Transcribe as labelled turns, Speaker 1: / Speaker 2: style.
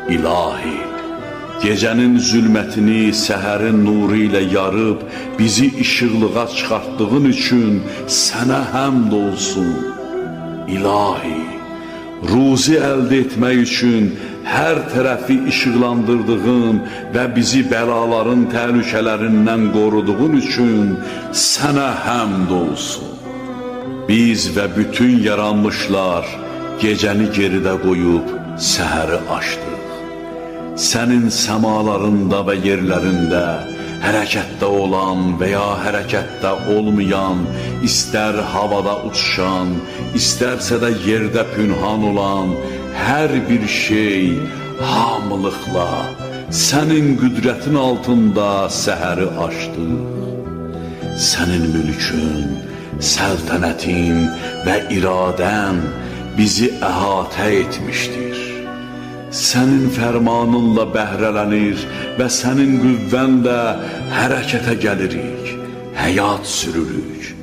Speaker 1: İlahi, gecənin zülmətini səhərin nuru ilə yarıb bizi işıqlığa çıxartdığın üçün sənə həmd olsun. İlahi, ruzi əldə etmək üçün hər tərəfi işıqlandırdığın və bizi bəlaların təhlükələrindən qoruduğun üçün sənə həmd olsun. Biz və bütün yaranmışlar gecəni geridə qoyub səhəri açdıq. Sənin səmalarında və yerlərində hərəkətdə olan və ya hərəkətdə olmayan, istər havada uçuşan, istərsə də yerdə pünhan olan hər bir şey hamılıqla sənin qüdrətin altında səhəri açdıq. Sənin mülkün, səltənətin və iradən bizi əhatə etmişdir. Sənin fərmanınla bəhrələnir və sənin qüvvənlə hərəkətə gəlirik, həyat sürürük.